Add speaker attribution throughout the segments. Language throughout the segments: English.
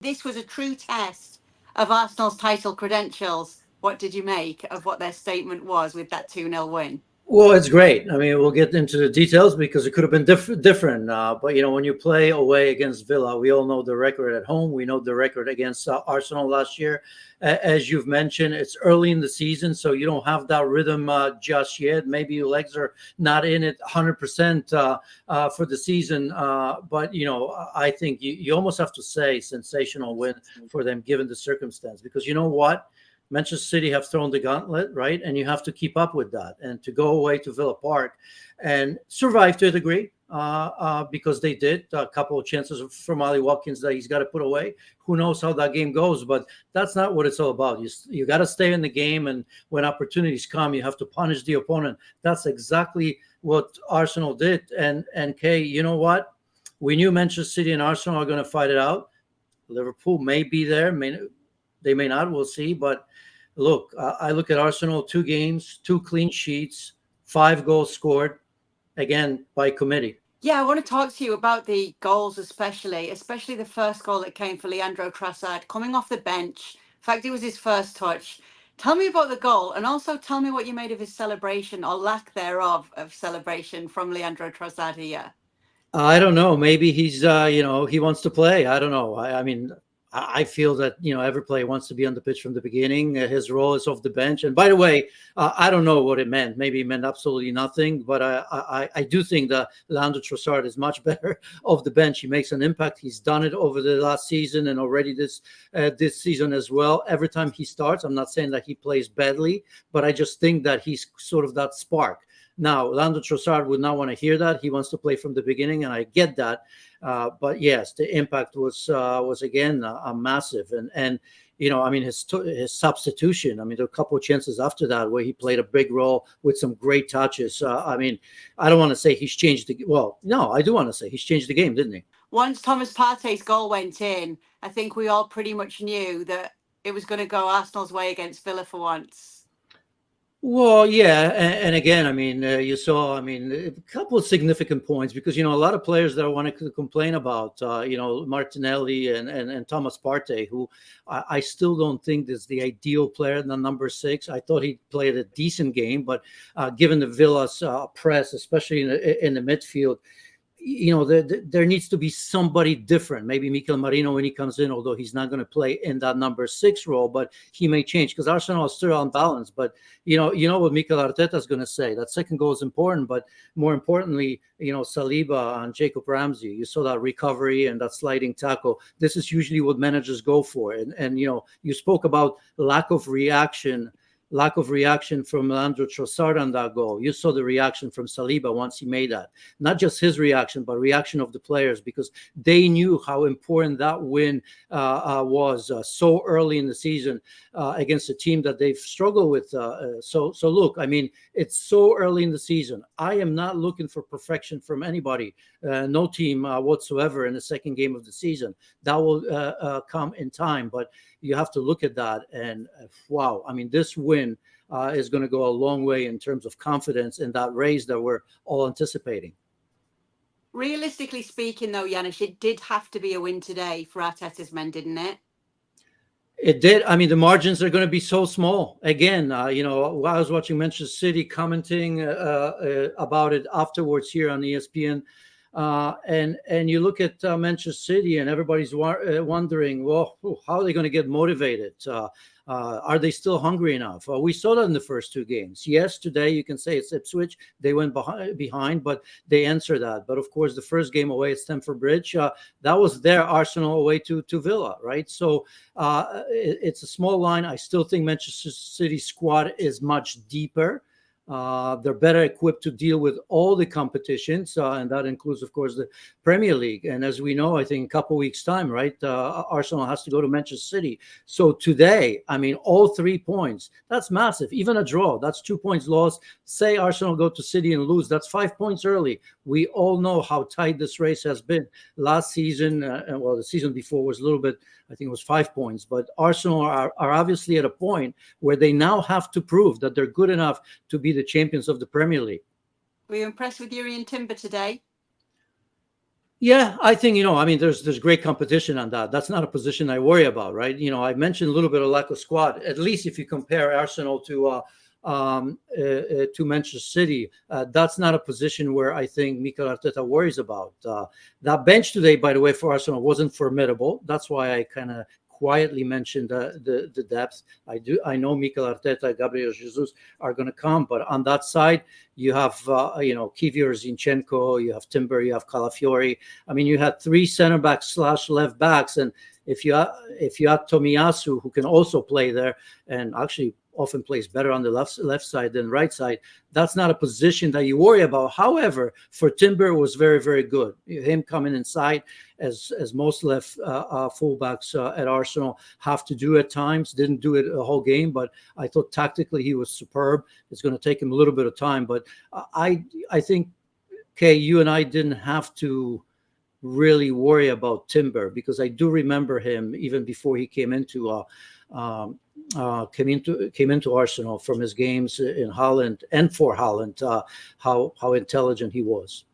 Speaker 1: This was a true test of Arsenal's title credentials. What did you make of what their statement was with that 2-0 win?
Speaker 2: Well, it's great. I mean, we'll get into the details because it could have been different. But when you play away against Villa, we all know the record at home. We know the record against Arsenal last year. As you've mentioned, it's early in the season, so you don't have that rhythm just yet. Maybe your legs are not in it 100% for the season. But I think you almost have to say sensational win for them given the circumstance, because you know what? Manchester City have thrown the gauntlet, right? And you have to keep up with that. And to go away to Villa Park and survive to a degree, because they did a couple of chances from Ali Watkins that he's got to put away. Who knows how that game goes? But that's not what it's all about. You got to stay in the game, and when opportunities come, you have to punish the opponent. That's exactly what Arsenal did. And Kay, you know what? We knew Manchester City and Arsenal are going to fight it out. Liverpool may be there, they may not. We'll see. But look, I look at Arsenal, 2 games, 2 clean sheets, 5 goals scored, again, by committee.
Speaker 1: Yeah, I want to talk to you about the goals, especially the first goal that came for Leandro Traores coming off the bench. In fact, it was his first touch. Tell me about the goal, and also tell me what you made of his celebration, or lack thereof of celebration, from Leandro Traores here.
Speaker 2: I don't know. Maybe he's, he wants to play. I don't know. I mean, I feel that, every player wants to be on the pitch from the beginning. His role is off the bench. And by the way, I don't know what it meant. Maybe it meant absolutely nothing. But I do think that Leandro Traores is much better off the bench. He makes an impact. He's done it over the last season and already this season as well. Every time he starts, I'm not saying that he plays badly, but I just think that he's sort of that spark. Now, Leandro Traores would not want to hear that. He wants to play from the beginning, and I get that. But yes, the impact was again a massive. And I mean, his substitution. I mean, there were a couple of chances after that where he played a big role with some great touches. I mean, I don't want to say he's changed the. Well, no, I do want to say he's changed the game, didn't he?
Speaker 1: Once Thomas Partey's goal went in, I think we all pretty much knew that it was going to go Arsenal's way against Villa for once.
Speaker 2: Well, yeah, and again, I mean, you saw, I mean, a couple of significant points because a lot of players that I want to complain about, Martinelli and Thomas Partey, who I still don't think is the ideal player in the number 6. I thought he played a decent game, but given the Villa's press, especially in the midfield, there needs to be somebody different. Maybe Mikel Marino when he comes in, although he's not going to play in that number 6 role, but he may change because Arsenal is still unbalanced. But you know what Mikel Arteta is going to say. That second goal is important, but more importantly, Saliba and Jacob Ramsey. You saw that recovery and that sliding tackle. This is usually what managers go for. And you spoke about lack of reaction from Leandro Traores on that goal. You saw the reaction from Saliba once he made that. Not just his reaction, but reaction of the players, because they knew how important that win was so early in the season against a team that they've struggled with. So look, I mean, it's so early in the season. I am not looking for perfection from anybody, no team whatsoever in the second game of the season. That will come in time, but you have to look at that and wow, I mean, this win is going to go a long way in terms of confidence in that race that we're all anticipating.
Speaker 1: Realistically speaking, though, Janusz, it did have to be a win today for Arteta's men, didn't it?
Speaker 2: It did. I mean, the margins are going to be so small. Again, I was watching Manchester City commenting about it afterwards here on ESPN. And you look at Manchester City and everybody's wondering, well, how are they going to get motivated? Are they still hungry enough? We saw that in the first 2 games. Yes, today you can say it's Ipswich. They went behind, but they answer that. But of course, the first game away at Stamford Bridge, that was their Arsenal away to Villa, right? So it's a small line. I still think Manchester City's squad is much deeper. They're better equipped to deal with all the competitions, and that includes, of course, the Premier League. And as we know, I think a couple weeks' time, right, Arsenal has to go to Manchester City. So today, I mean, all 3 points, that's massive. Even a draw, that's 2 points lost. Say Arsenal go to City and lose, that's 5 points early. We all know how tight this race has been. Last season, the season before was a little bit, I think it was 5 points. But Arsenal are obviously at a point where they now have to prove that they're good enough to be the champions of the Premier League.
Speaker 1: Were you impressed with Yerry and Timber today?
Speaker 2: Yeah, I think, I mean, there's great competition on that. That's not a position I worry about, right? I mentioned a little bit of lack of squad. At least if you compare Arsenal to Manchester City, that's not a position where I think Mikel Arteta worries about. That bench today, by the way, for Arsenal wasn't formidable. That's why I kind of quietly mentioned the depth. I know Mikel Arteta, Gabriel Jesus are going to come, but on that side, you have Kivior Zinchenko, you have Timber, you have Calafiori. I mean, you had three center backs / left backs, and if you had Tomiyasu, who can also play there, and actually often plays better on the left side than right side, that's not a position that you worry about. However, for Timber, it was very, very good. Him coming inside, as most left fullbacks at Arsenal have to do at times. Didn't do it a whole game, but I thought tactically he was superb. It's going to take him a little bit of time, but I think, Kay, you and I didn't have to really worry about Timber, because I do remember him even before he came into Arsenal, from his games in Holland and for Holland, how intelligent he was.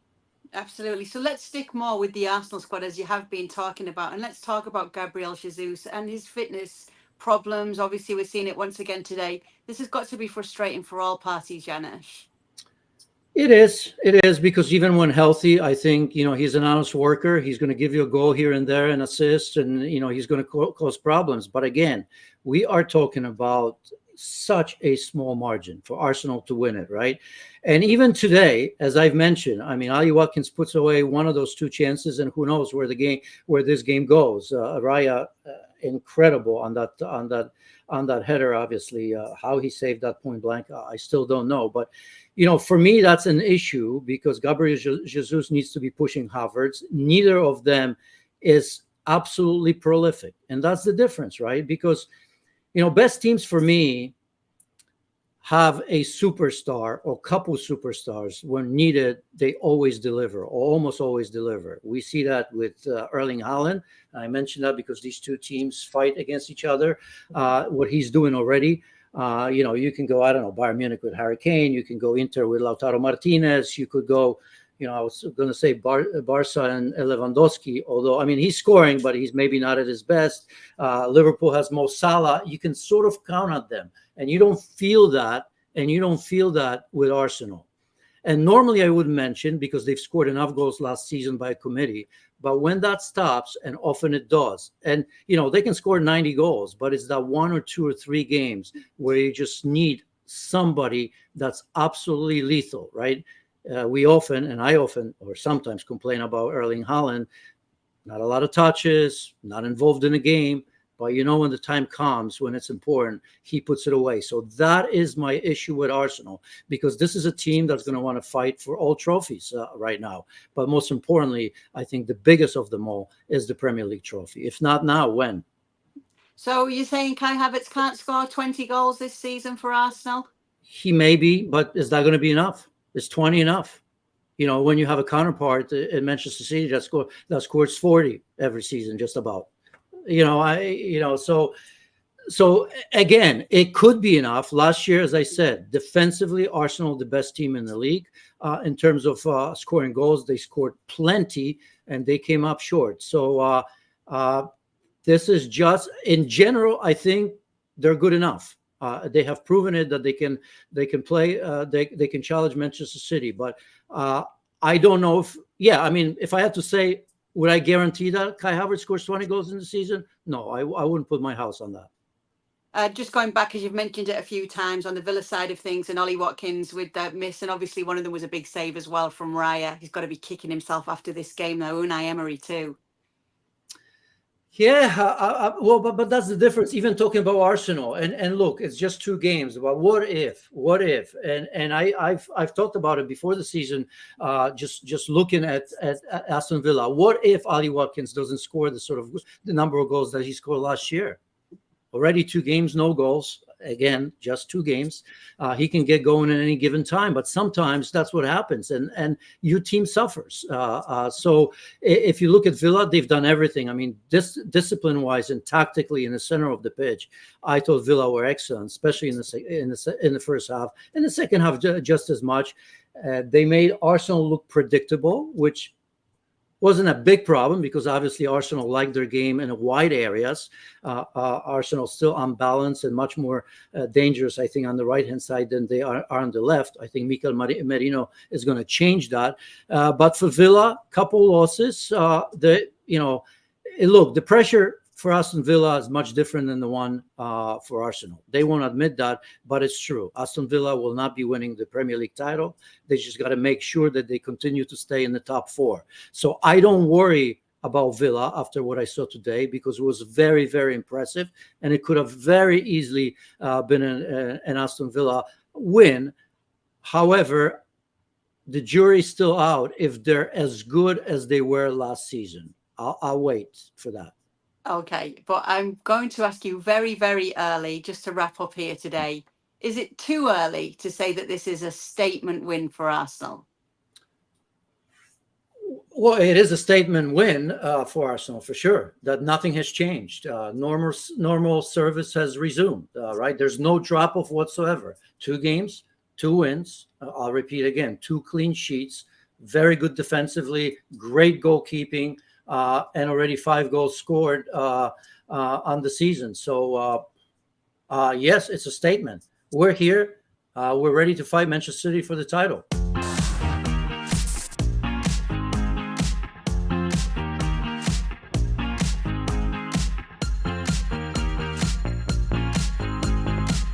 Speaker 1: Absolutely. So let's stick more with the Arsenal squad, as you have been talking about, and let's talk about Gabriel Jesus and his fitness problems. Obviously, we're seeing it once again today. This has got to be frustrating for all parties, Janusz.
Speaker 2: It is, because even when healthy, I think, he's an honest worker. He's going to give you a goal here and there, an assist, and, he's going to cause problems. But again, we are talking about such a small margin for Arsenal to win it, right? And even today, as I've mentioned, I mean, Ali Watkins puts away one of those two chances, and who knows where this game goes. Raya, incredible on that header. Obviously, how he saved that point blank, I still don't know. But for me, that's an issue, because Gabriel Jesus needs to be pushing Havertz. Neither of them is absolutely prolific, and that's the difference, right? Because best teams for me have a superstar or couple superstars. When needed, they always deliver, or almost always deliver. We see that with Erling Haaland. I mentioned that because these two teams fight against each other. What he's doing already. You can go, I don't know, Bayern Munich with Harry Kane. You can go Inter with Lautaro Martinez. You could go, I was going to say Barca and Lewandowski, although, I mean, he's scoring, but he's maybe not at his best. Liverpool has Mo Salah. You can sort of count on them, and you don't feel that, with Arsenal. And normally I wouldn't mention, because they've scored enough goals last season by a committee. But when that stops, and often it does, and they can score 90 goals, but it's that 1 or 2 or 3 games where you just need somebody that's absolutely lethal, right? I often or sometimes complain about Erling Haaland. Not a lot of touches, not involved in a game, but when the time comes, when it's important, he puts it away. So that is my issue with Arsenal, because this is a team that's going to want to fight for all trophies right now. But most importantly, I think the biggest of them all is the Premier League trophy. If not now, when?
Speaker 1: So you're saying Kai Havertz can't score 20 goals this season for Arsenal?
Speaker 2: He may be, but is that going to be enough? Is 20 enough? When you have a counterpart in Manchester City that scores 40 every season, just about. So again, it could be enough. Last year, as I said, defensively, Arsenal, the best team in the league. In terms of scoring goals, they scored plenty, and they came up short. So this is just, in general, I think they're good enough. They have proven it that they can play. They can challenge Manchester City, but I don't know if I had to say, would I guarantee that Kai Havertz scores 20 goals in the season? No, I wouldn't put my house on that.
Speaker 1: Just going back, as you've mentioned it a few times, on the Villa side of things, and Ollie Watkins with that miss, and obviously one of them was a big save as well from Raya. He's got to be kicking himself after this game, though. Unai Emery too.
Speaker 2: Yeah, well, but that's the difference. Even talking about Arsenal, and look, it's just 2 games. But what if? And I've talked about it before the season. Just looking at Aston Villa, what if Ali Watkins doesn't score the number of goals that he scored last year? Already 2 games, no goals. Again, just 2 games. He can get going at any given time, but sometimes that's what happens, and your team suffers. So if you look at Villa, they've done everything. I mean, discipline-wise and tactically in the center of the pitch, I thought Villa were excellent, especially in the first half. In the second half, just as much. They made Arsenal look predictable, which Wasn't a big problem because obviously Arsenal liked their game in wide areas. Arsenal still unbalanced and much more dangerous, I think, on the right-hand side than they are on the left. I think Mikel Merino is going to change that. But for Villa, couple losses. Look, the pressure for Aston Villa is much different than the one for Arsenal. They won't admit that, but it's true. Aston Villa will not be winning the Premier League title. They just got to make sure that they continue to stay in the top four. So I don't worry about Villa after what I saw today, because it was very, very impressive, and it could have very easily been an Aston Villa win. However, the jury's still out if they're as good as they were last season. I'll wait for that.
Speaker 1: Okay, but I'm going to ask you very, very early, just to wrap up here today. Is it too early to say that this is a statement win for Arsenal?
Speaker 2: Well, it is a statement win for Arsenal, for sure, that nothing has changed. Normal service has resumed, right? There's no drop-off whatsoever. 2 games, 2 wins. I'll repeat again, 2 clean sheets, very good defensively, great goalkeeping, and already 5 goals scored on the season. So, yes, it's a statement. We're here. We're ready to fight Manchester City for the title.